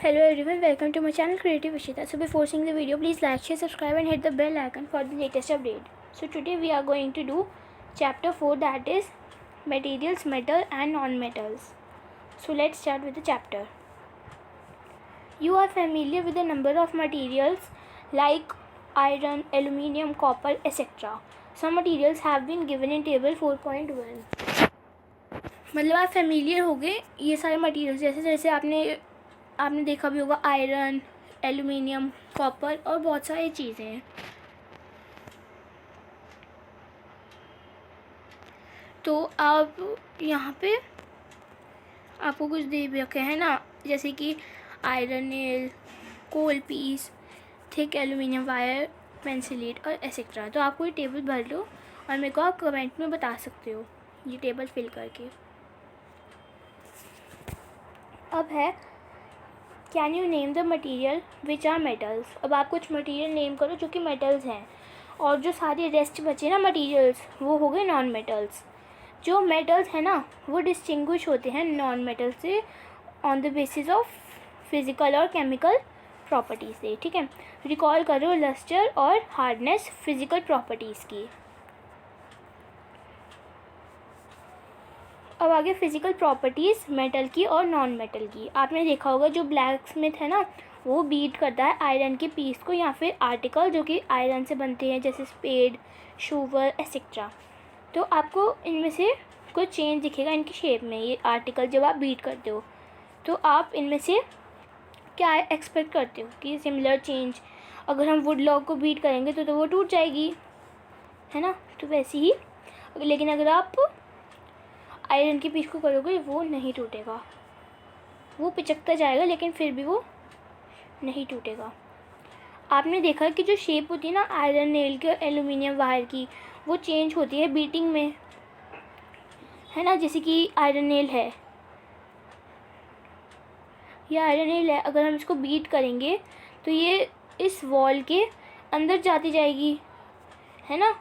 Hello everyone, welcome to my channel Creative Ishita. So before seeing the video, please like, share, subscribe and hit the bell icon for the latest update. So today we are going to do chapter 4, that is materials, metal and non-metals. So let's start with the chapter. You are familiar with the number of materials like iron, aluminium, copper, etc. Some materials have been given in table 4.1. मतलब आप familiar हो गए ये सारे materials, जैसे जैसे आपने देखा भी होगा आयरन, एल्यूमिनियम, कॉपर और बहुत सारी चीज़ें हैं। तो आप यहाँ पे आपको कुछ दे भी रखे हैं ना, जैसे कि आयरन नेल, कोल पीस, थिक एल्यूमिनियम वायर, पेंसिलेट और एक्सेट्रा। तो आपको ये टेबल भर लो और मेरे को आप कमेंट में बता सकते हो ये टेबल फिल करके। अब है can you name the material which are metals. अब आप कुछ मटीरियल नेम करो जो कि मेटल्स हैं, और जो सारे रेस्ट बचे ना मटीरियल्स वो हो गए नॉन मेटल्स। जो मेटल्स हैं ना वो डिस्टिंग्विश होते हैं नॉन मेटल से on the basis of physical और केमिकल प्रॉपर्टीज से। ठीक है, रिकॉल करो लस्टर और हार्डनेस फिज़िकल प्रॉपर्टीज़ की। अब आगे फिज़िकल प्रॉपर्टीज़ मेटल की और नॉन मेटल की। आपने देखा होगा जो ब्लैक स्मिथ है ना वो बीट करता है आयरन के पीस को या फिर आर्टिकल जो कि आयरन से बनते हैं, जैसे स्पेड, शूवर एक्सेट्रा। तो आपको इनमें से कुछ चेंज दिखेगा इनकी शेप में, ये आर्टिकल जब आप बीट करते हो। तो आप इनमें से क्या एक्सपेक्ट करते हो कि सिमिलर चेंज, अगर हम वुड लॉग को बीट करेंगे तो वो टूट जाएगी, है ना। तो वैसे ही लेकिन अगर आप आयरन के पीस को करोगे वो नहीं टूटेगा, वो पिचकता जाएगा लेकिन फिर भी वो नहीं टूटेगा। आपने देखा कि जो शेप होती है ना आयरन नेल के और एल्यूमिनियम वायर की वो चेंज होती है बीटिंग में, है ना। जैसे कि आयरन नेल है, ये आयरन नेल है, अगर हम इसको बीट करेंगे तो ये इस वॉल के अंदर जाती जाएगी, है ना,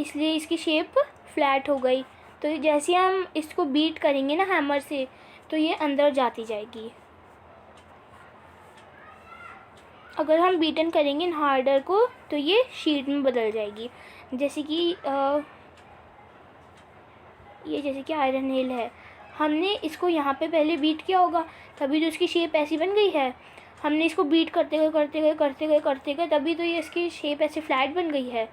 इसलिए इसकी शेप फ्लैट हो गई। तो जैसे हम इसको बीट करेंगे ना हैमर से तो ये अंदर जाती जाएगी। अगर हम बीटन करेंगे इन हार्डर को तो ये शीट में बदल जाएगी। जैसे कि ये जैसे कि आयरन नेल है, हमने इसको यहाँ पे पहले बीट किया होगा तभी तो इसकी शेप ऐसी बन गई है। हमने इसको बीट करते गए तभी तो ये इसकी शेप ऐसे फ्लैट बन गई है।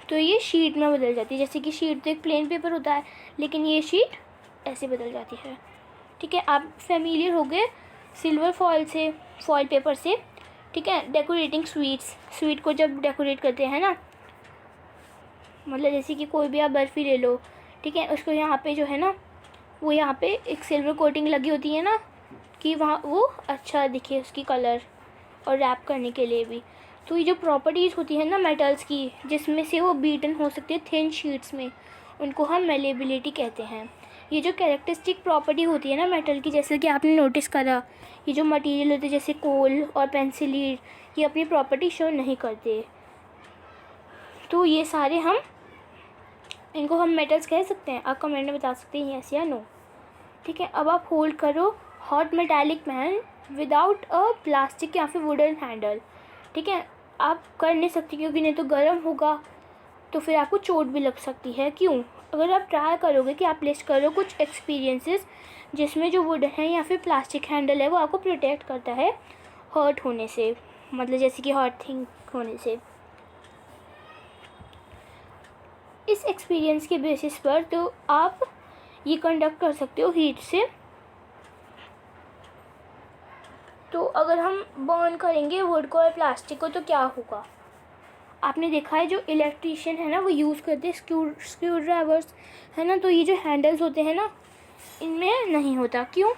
तो ये शीट में बदल जाती है, जैसे कि शीट तो एक प्लेन पेपर होता है लेकिन ये शीट ऐसे बदल जाती है। ठीक है, आप फेमिलियर हो गए सिल्वर फॉयल पेपर से। ठीक है, डेकोरेटिंग स्वीट को जब डेकोरेट करते हैं ना, मतलब जैसे कि कोई भी आप बर्फ़ी ले लो, ठीक है, उसको यहाँ पे जो है ना वो यहाँ पे एक सिल्वर कोटिंग लगी होती है ना कि वहाँ वो अच्छा दिखे उसकी कलर और रैप करने के लिए भी। तो ये जो प्रॉपर्टीज़ होती है ना मेटल्स की जिसमें से वो बीटन हो सकती है थिन शीट्स में, उनको हम मेलेबिलिटी कहते हैं। ये जो कैरेक्टरिस्टिक प्रॉपर्टी होती है ना मेटल की, जैसे कि आपने नोटिस करा ये जो मटेरियल होते हैं जैसे कोल और पेंसिलीट, ये अपनी प्रॉपर्टी शो नहीं करते। तो ये सारे इनको हम मेटल्स कह सकते हैं। आप कमेंट में बता सकते हैं यस या नो। ठीक है, अब आप होल्ड करो hot metallic pan without a plastic या फिर वुडन हैंडल। ठीक है, आप कर नहीं सकती क्योंकि नहीं तो गर्म होगा तो फिर आपको चोट भी लग सकती है। क्यों? अगर आप ट्राई करोगे कि आप लिस्ट करो कुछ एक्सपीरियंसेस जिसमें जो वुड है या फिर प्लास्टिक हैंडल है वो आपको प्रोटेक्ट करता है हर्ट होने से, मतलब जैसे कि हर्ट थिंग होने से। इस एक्सपीरियंस के बेसिस पर तो आप ये कंडक्ट कर सकते हो हीट से। तो अगर हम बर्न करेंगे वुड को और प्लास्टिक को तो क्या होगा? आपने देखा है जो इलेक्ट्रिशियन है ना वो यूज़ करते हैं स्क्रू ड्राइवर्स, है ना। तो ये जो हैंडल्स होते हैं ना इनमें नहीं होता। क्यों?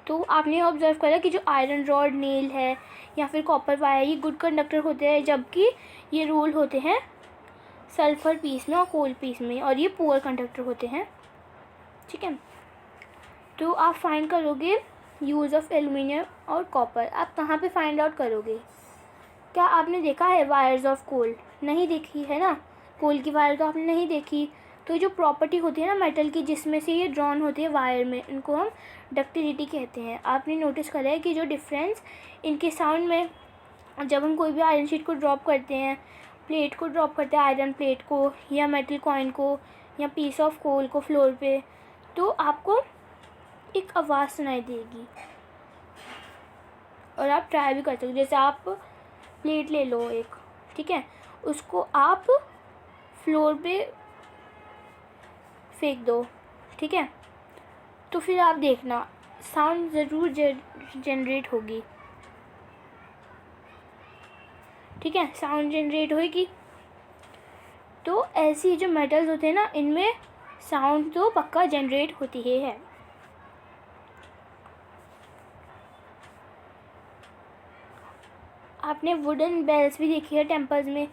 तो आपने ऑब्जर्व करा कि जो आयरन रॉड, नेल है या फिर कॉपर वायर ये गुड कंडक्टर होते हैं, जबकि ये रोल होते हैं सल्फर पीस में और कोल पीस में, और ये पुअर कंडक्टर होते हैं। ठीक है, तो आप फाइंड करोगे यूज़ ऑफ एल्यूमिनियम और कॉपर। आप कहाँ पे फाइंड आउट करोगे? क्या आपने देखा है वायर्स ऑफ कोल? नहीं देखी है ना, कोल की वायर तो आपने नहीं देखी। तो जो प्रॉपर्टी होती है ना मेटल की, जिसमें से ये ड्रॉन होती है वायर में, इनको हम डक्टिलिटी कहते हैं। आपने नोटिस करा है कि जो डिफरेंस इनके साउंड में, जब हम कोई भी आयरन शीट को ड्रॉप करते हैं, प्लेट को ड्रॉप करते हैं, आयरन प्लेट को या मेटल कॉइन को या पीस ऑफ कोल को फ्लोर पे, तो आपको एक आवाज़ सुनाई देगी। और आप ट्राई भी कर सकते हो। जैसे आप प्लेट ले लो एक, ठीक है, उसको आप फ्लोर पे फेंक दो, ठीक है, तो फिर आप देखना साउंड ज़रूर जनरेट होगी, ठीक है, साउंड जनरेट होगी। तो ऐसी जो मेटल्स होते हैं ना, इनमें साउंड तो पक्का जनरेट होती ही है। आपने वुडन बेल्स भी देखी है टेम्पल्स में,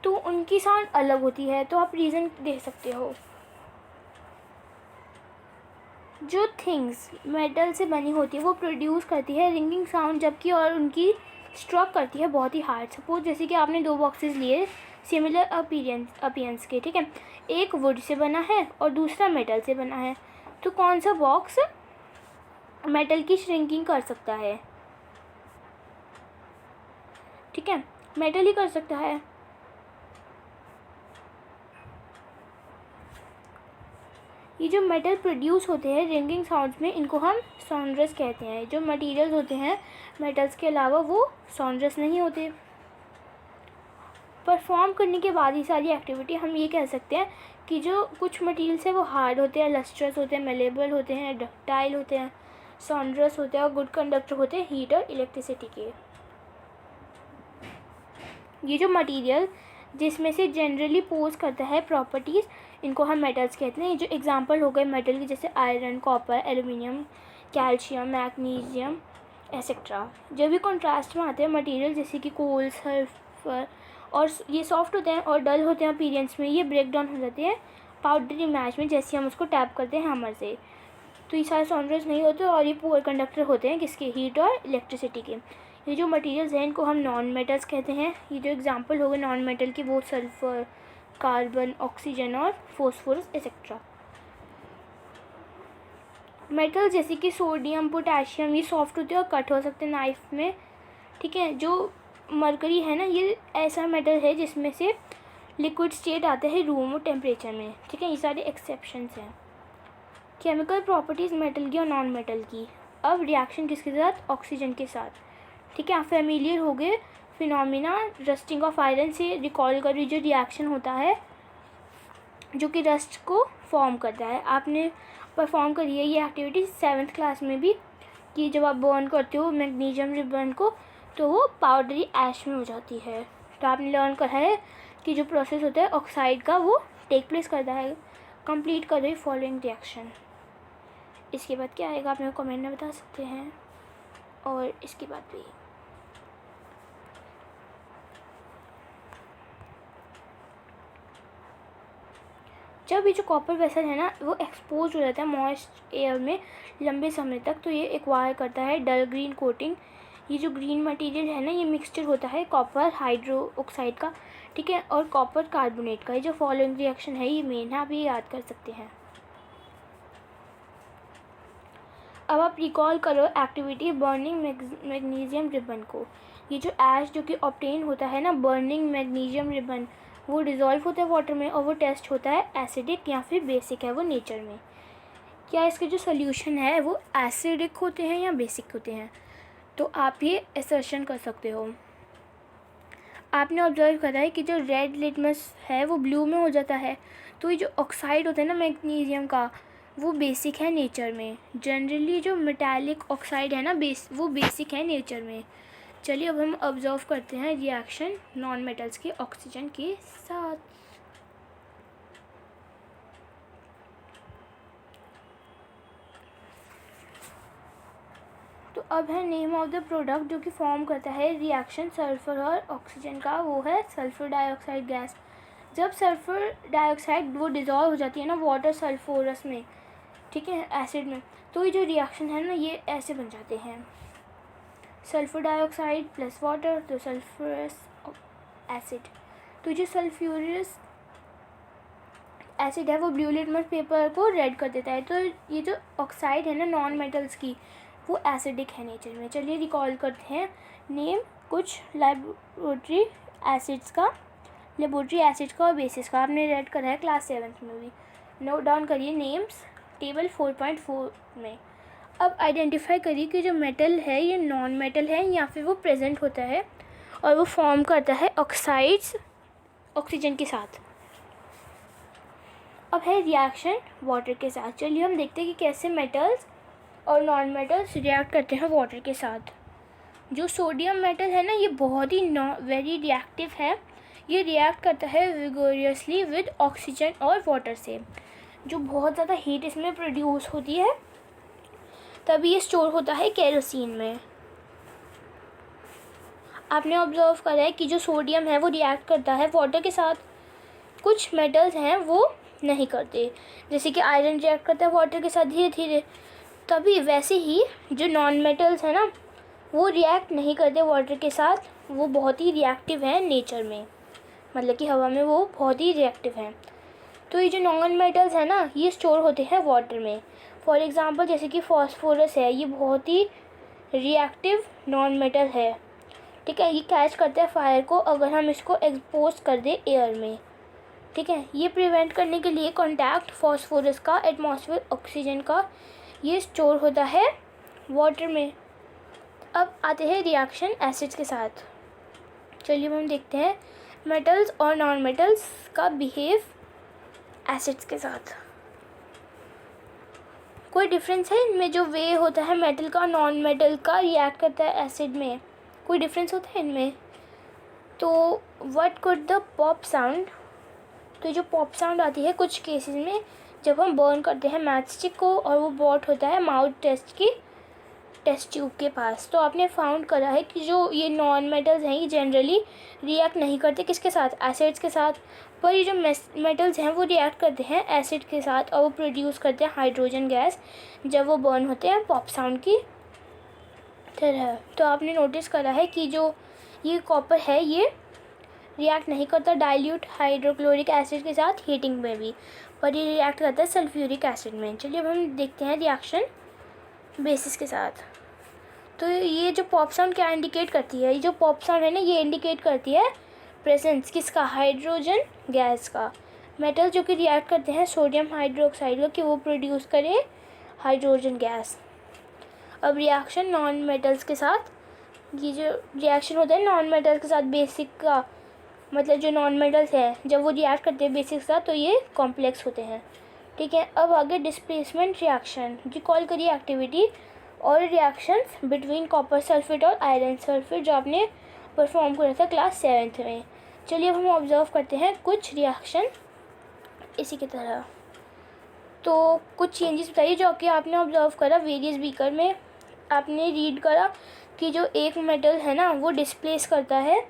तो उनकी साउंड अलग होती है, तो आप रीज़न दे सकते हो। जो थिंग्स मेटल से बनी होती है वो प्रोड्यूस करती है रिंगिंग साउंड, जबकि और उनकी स्ट्रक करती है बहुत ही हार्ड। सपोज जैसे कि आपने 2 बॉक्सेस लिए सिमिलर अपीयरेंस के, ठीक है, एक वुड से बना है और दूसरा मेटल से बना है, तो कौन सा बॉक्स मेटल की श्रिंकिंग कर सकता है? ठीक है, मेटल ही कर सकता है। ये जो मेटल प्रोड्यूस होते हैं रिंगिंग साउंड्स में, इनको हम सॉन्ड्रस कहते हैं। जो मटेरियल्स होते हैं मेटल्स के अलावा वो सॉन्ड्रस नहीं होते। परफॉर्म करने के बाद ही सारी एक्टिविटी हम ये कह सकते हैं कि जो कुछ मटेरियल्स है वो हार्ड होते हैं, लस्ट्रस होते हैं, मेलेबल होते हैं, डक्टाइल होते हैं, सॉन्ड्रस होते हैं और गुड कंडक्टर होते हैं हीट और इलेक्ट्रिसिटी के। ये जो मटेरियल जिसमें से जनरली पोज करता है प्रॉपर्टीज़, इनको हम मेटल्स कहते हैं। ये जो एग्जांपल हो गए मेटल की, जैसे iron, copper, aluminium, calcium, magnesium etcetera. जब भी कॉन्ट्रास्ट में आते हैं मटेरियल जैसे कि कोल, सल्फर, और ये सॉफ्ट होते हैं और डल होते हैं अपीयरेंस में, ये ब्रेक डाउन हो जाते हैं पाउडरी मैच में, जैसे हम उसको टैप करते हैं हैमर से। तो ये सारे सॉन्ड्रस नहीं होते और ये पुअर कंडक्टर होते हैं किसके? हीट और इलेक्ट्रिसिटी के। ये जो मटेरियल्स हैं इनको हम नॉन मेटल्स कहते हैं। ये जो एग्जांपल हो गए नॉन मेटल के, वो सल्फर, कार्बन, ऑक्सीजन और फॉस्फोरस एक्सेट्रा। मेटल जैसे कि सोडियम, पोटेशियम, ये सॉफ्ट होते हैं और कट हो सकते हैं नाइफ में, ठीक है। जो मरकरी है ना, ये ऐसा मेटल है जिसमें से लिक्विड स्टेट आता है रूम टेम्परेचर में, ठीक है। ये सारे एक्सेप्शंस हैं। केमिकल प्रॉपर्टीज़ मेटल की और नॉन मेटल की। अब रिएक्शन किसके साथ? ऑक्सीजन के साथ, ठीक है। आप फेमिलियर हो गए फिनोमिना रस्टिंग ऑफ आयरन से। रिकॉल करिए जो रिएक्शन होता है जो कि रस्ट को फॉर्म करता है। आपने परफॉर्म करी है ये एक्टिविटी 7th क्लास में भी, कि जब आप बर्न करते हो मैग्नीशियम रिबन को तो वो पाउडरी ऐश में हो जाती है। तो आपने लर्न करा है कि जो प्रोसेस होता है ऑक्साइड का वो टेक प्लेस करता है। कंप्लीट करो फॉलोइंग रिएक्शन। इसके बाद क्या आएगा आप मेरे को कमेंट में बता सकते हैं। और इसके बाद भी जब ये जो कॉपर वेसल है ना वो एक्सपोज हो जाता है मॉइस्ट एयर में लंबे समय तक, तो ये एक्वायर करता है डल ग्रीन कोटिंग। ये जो ग्रीन मटेरियल है ना, ये मिक्सचर होता है कॉपर हाइड्रो ऑक्साइड का, ठीक है, और कॉपर कार्बोनेट का। ये जो फॉलोइंग रिएक्शन है ये मेन है, आप ये याद कर सकते हैं। अब आप रिकॉल करो एक्टिविटी बर्निंग मैग्नीशियम रिबन को। ये जो ऐश जो कि ऑब्टेन होता है ना बर्निंग मैग्नीशियम रिबन, वो डिज़ोल्व होता है वाटर में और वो टेस्ट होता है एसिडिक या फिर बेसिक है वो नेचर में। क्या इसके जो सोल्यूशन है वो एसिडिक होते हैं या बेसिक होते हैं? तो आप ये असर्शन कर सकते हो। आपने ऑब्जर्व करा है कि जो रेड लिटमस है वो ब्लू में हो जाता है। तो ये जो ऑक्साइड होता है ना मैग्नीशियम का, वो बेसिक है नेचर में। जनरली जो मेटालिक ऑक्साइड है ना वो बेसिक है नेचर में। चलिए अब हम ऑब्जर्व करते हैं रिएक्शन नॉन मेटल्स के ऑक्सीजन के साथ। तो अब है नेम ऑफ द प्रोडक्ट जो कि फॉर्म करता है रिएक्शन सल्फर और ऑक्सीजन का, वो है सल्फर डाइऑक्साइड गैस। जब सल्फर डाइऑक्साइड वो डिज़ोल्व हो जाती है ना वाटर सल्फोरस में, ठीक है, एसिड में, तो ये जो रिएक्शन है ना ये ऐसे बन जाते हैं सल्फर डाइऑक्साइड प्लस वाटर तो सल्फरस एसिड। तो जो सल्फ्यूरस एसिड है वो ब्लू लिटमस पेपर को रेड कर देता है। तो ये जो ऑक्साइड है ना नॉन मेटल्स की, वो एसिडिक है नेचर में। चलिए रिकॉल करते हैं नेम कुछ लेबोरेटरी एसिड्स का और बेसिस का। आपने रेड करा है क्लास 7th में भी। नोट डाउन करिए नेम्स टेबल 4.4 में। अब आइडेंटिफाई करिए कि जो मेटल है ये नॉन मेटल है या फिर वो प्रेजेंट होता है और वो फॉर्म करता है ऑक्साइड्स ऑक्सीजन के साथ। अब है रिएक्शन वाटर के साथ। चलिए हम देखते हैं कि कैसे मेटल्स और नॉन मेटल्स रिएक्ट करते हैं वाटर के साथ। जो सोडियम मेटल है ना ये बहुत ही वेरी रिएक्टिव है। ये रिएक्ट करता है विगोरियसली विद ऑक्सीजन और वाटर से। जो बहुत ज़्यादा हीट इसमें प्रोड्यूस होती है तभी ये स्टोर होता है केरोसिन में। आपने ऑब्जर्व करा है कि जो सोडियम है वो रिएक्ट करता है वाटर के साथ, कुछ मेटल्स हैं वो नहीं करते, जैसे कि आयरन रिएक्ट करता है वाटर के साथ धीरे धीरे। तभी वैसे ही जो नॉन मेटल्स हैं ना वो रिएक्ट नहीं करते वाटर के साथ, वो बहुत ही रिएक्टिव हैं नेचर में, मतलब कि हवा में वो बहुत ही रिएक्टिव हैं। तो ये जो नॉन मेटल्स हैं ना ये स्टोर होते हैं वाटर में। फॉर एग्ज़ाम्पल जैसे कि फॉस्फोरस है, ये बहुत ही रिएक्टिव नॉन मेटल है, ठीक है। ये कैच करता है फायर को अगर हम इसको एक्सपोज कर दें एयर में, ठीक है। ये प्रिवेंट करने के लिए कॉन्टैक्ट फॉस्फोरस का एटमॉस्फेयर ऑक्सीजन का ये स्टोर होता है वाटर में। अब आते हैं रिएक्शन एसिड्स के साथ। चलिए हम देखते हैं मेटल्स और नॉन मेटल्स का बिहेव एसिड्स के साथ। कोई डिफरेंस है इनमें? जो वे होता है मेटल का नॉन मेटल का रिएक्ट करता है एसिड में, कोई डिफरेंस होता है इनमें? तो what could the pop sound? तो जो पॉप साउंड आती है कुछ केसेस में जब हम बर्न करते हैं मैच स्टिक को और वो बॉट होता है माउथ टेस्ट ट्यूब के पास। तो आपने फाउंड करा है कि जो ये नॉन मेटल्स हैं ये जनरली रिएक्ट नहीं करते किसके साथ, एसिड्स के साथ। पर ये जो मेटल्स हैं वो रिएक्ट करते हैं एसिड के साथ और वो प्रोड्यूस करते हैं हाइड्रोजन गैस जब वो बर्न होते हैं पॉप साउंड की तरह। तो आपने नोटिस करा है कि जो ये कॉपर है ये रिएक्ट नहीं करता डाइल्यूट हाइड्रोक्लोरिक एसिड के साथ हीटिंग में भी, पर ये रिएक्ट करता है सल्फ्यूरिक एसिड में। चलिए अब हम देखते हैं रिएक्शन बेसिस के साथ। तो ये जो पॉप साउंड क्या इंडिकेट करती है? ये जो पॉप साउंड है ना ये इंडिकेट करती है प्रेजेंस किसका, हाइड्रोजन गैस का। मेटल जो कि रिएक्ट करते हैं सोडियम हाइड्रोक्साइड का कि वो प्रोड्यूस करे हाइड्रोजन गैस। अब रिएक्शन नॉन मेटल्स के साथ, ये जो रिएक्शन होता है नॉन मेटल्स के साथ बेसिक का, मतलब जो नॉन मेटल्स है जब वो रिएक्ट करते हैं बेसिक के साथ तो ये कॉम्प्लेक्स होते हैं, ठीक है। अब आगे डिस्प्लेसमेंट रिएक्शन। रिकॉल करिए एक्टिविटी और रिएक्शंस बिटवीन कॉपर सल्फेट और आयरन सल्फेट जो आपने परफॉर्म करा था क्लास 7th में। चलिए अब हम ऑब्जर्व करते हैं कुछ रिएक्शन इसी की तरह। तो कुछ चेंजेस बताइए जो कि आपने ऑब्जर्व करा वेरियस बीकर में। आपने रीड करा कि जो एक मेटल है ना वो डिस्प्लेस करता है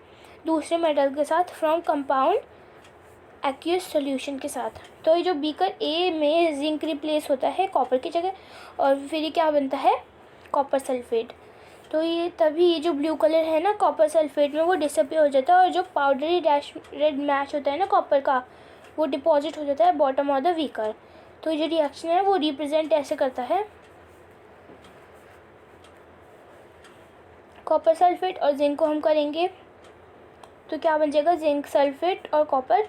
दूसरे मेटल के साथ फ्रॉम कंपाउंड एक्यूस सॉल्यूशन के साथ। तो ये जो बीकर ए में जिंक रिप्लेस होता है कॉपर की जगह और फिर ये क्या बनता है, कॉपर सल्फेट। तो ये तभी ये जो ब्लू कलर है ना कॉपर सल्फेट में वो डिसअपियर हो जाता है और जो पाउडरी डैश रेड मैच होता है ना कॉपर का वो डिपॉजिट हो जाता है बॉटम ऑफ द बीकर। तो ये जो रिएक्शन है वो रिप्रेजेंट ऐसे करता है कॉपर सल्फेट और जिंक को हम करेंगे तो क्या बन जाएगा, जिंक सल्फेट और कॉपर।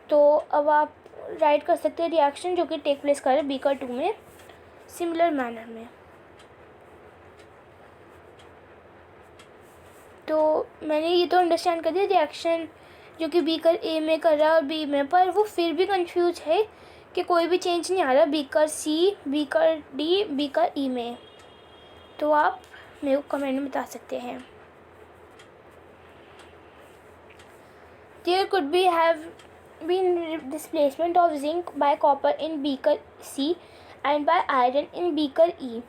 तो अब आप राइट कर सकते हैं रिएक्शन जो कि टेक प्लेस कर रहे बीकर 2 में सिमिलर मैनर में। तो मैंने ये तो अंडरस्टैंड कर दिया रिएक्शन जो कि बीकर ए में कर रहा है और बी में, पर वो फिर भी कंफ्यूज है कि कोई भी चेंज नहीं आ रहा बीकर सी, बीकर डी, बीकर ई में। तो आप मेरे को कमेंट में बता सकते हैं। There could be have been displacement of zinc by copper in beaker C and by iron in beaker E.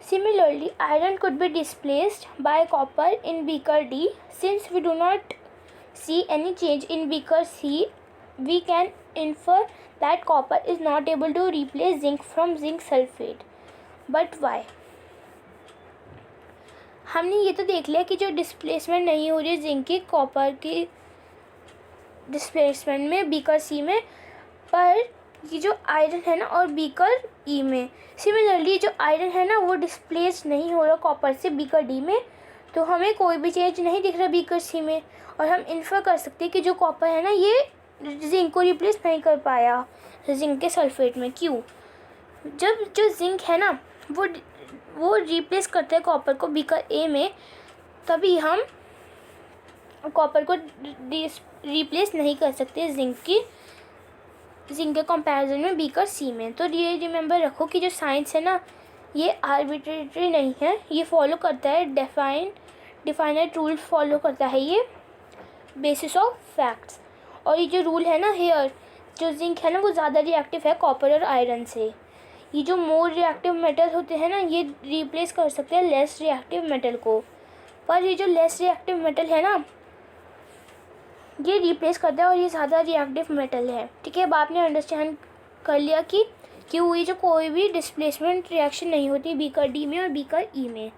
Similarly, iron could be displaced by copper in beaker D. Since we do not see any change in beaker C, we can infer that copper is not able to replace zinc from zinc sulfate. But why? हमने ये तो देख लिया कि जो displacement नहीं हो रही है जिंक की कॉपर की डिस्प्लेसमेंट में बीकर सी में, पर ये जो आयरन है ना और बीकर ई में, सिमिलरली जो आयरन है ना वो डिस्प्लेस नहीं हो रहा कॉपर से बीकर डी में, तो हमें कोई भी चेंज नहीं दिख रहा बीकर सी में। और हम इन्फर कर सकते हैं कि जो कॉपर है ना ये जिंक को रिप्लेस नहीं कर पाया जिंक के सल्फेट में। क्यों? जब जो जिंक है ना वो रिप्लेस करता है कॉपर को बीकर ए में, तभी हम कॉपर को रिप्लेस नहीं कर सकते जिंक के कंपैरिजन में बीकर सी में। तो ये रिमेंबर रखो कि जो साइंस है ना ये आर्बिट्रेटरी नहीं है, ये फॉलो करता है डिफाइनेड रूल फॉलो करता है ये बेसिस ऑफ फैक्ट्स। और ये जो रूल है ना हेयर, जो जिंक है ना वो ज़्यादा रिएक्टिव है कॉपर और आयरन से। ये जो मोर रिएक्टिव मेटल होते हैं ना ये रिप्लेस कर सकते हैं लेस रिएक्टिव मेटल को, पर ये जो लेस रिएक्टिव मेटल है ना ये रिप्लेस करता है और ये ज़्यादा रिएक्टिव मेटल है। ठीक है, अब आपने अंडरस्टैंड कर लिया कि क्यों ये जो कोई भी डिस्प्लेसमेंट रिएक्शन नहीं होती बीकर डी में और बीकर ई में।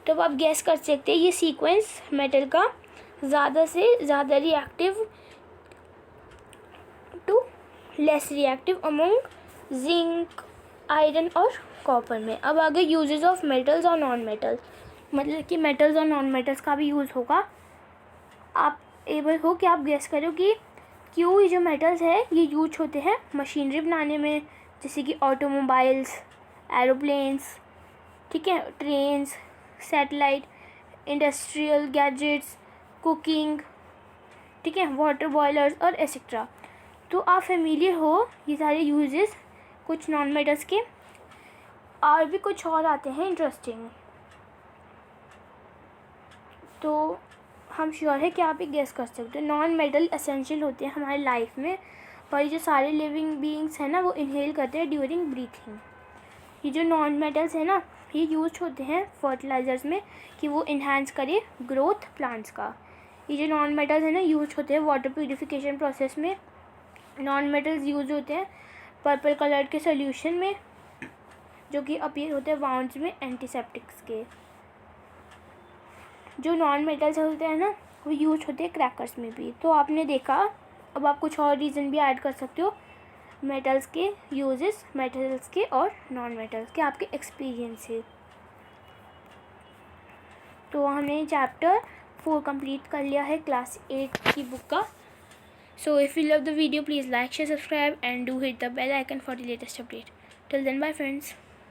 तो अब आप गैस कर सकते हैं ये सीक्वेंस मेटल का ज़्यादा से ज़्यादा reactive to less reactive among zinc, iron और कॉपर में। अब आगे यूजेस ऑफ मेटल्स और नॉन मेटल्स, मतलब कि मेटल्स और नॉन मेटल्स का भी यूज़ होगा। आप एबल हो कि आप गेस करो कि क्यों ये जो मेटल्स है ये यूज होते हैं मशीनरी बनाने में, जैसे कि ऑटोमोबाइल्स, एरोप्लेन्स, ठीक है, trains, satellite, industrial gadgets, cooking, ठीक है, वाटर बॉयलर्स और एक्सेट्रा। तो आप फेमिलियर हो ये सारे यूजेस कुछ नॉन मेटल्स के। और भी कुछ और आते हैं इंटरेस्टिंग, तो हम श्योर है कि आप ये गेस कर सकते हो। नॉन मेटल एसेंशियल होते हैं हमारे लाइफ में, पर जो सारे लिविंग बीइंग्स हैं ना वो इनहेल करते हैं ड्यूरिंग ब्रीथिंग। ये जो नॉन मेटल्स हैं ना ये यूज होते हैं फर्टिलाइजर्स में कि वो इन्हांस करे ग्रोथ प्लांट्स का। ये जो नॉन मेटल्स हैं ना यूज होते हैं वाटर प्यूरिफिकेशन प्रोसेस में। नॉन मेटल्स यूज होते हैं पर्पल कलर के सोल्यूशन में जो कि अपीयर होते हैं वाउंड्स में एंटीसेप्टिक्स के। जो नॉन मेटल्स होते हैं ना वो यूज होते हैं क्रैकर्स में भी। तो आपने देखा, अब आप कुछ और रीज़न भी ऐड कर सकते हो मेटल्स के यूजेस, मेटल्स के और नॉन मेटल्स के आपके एक्सपीरियंस से। तो हमने चैप्टर 4 कंप्लीट कर लिया है क्लास 8 की बुक का। So if you love the video, please like, share, subscribe and do hit the bell icon for the latest update. Till then, bye friends.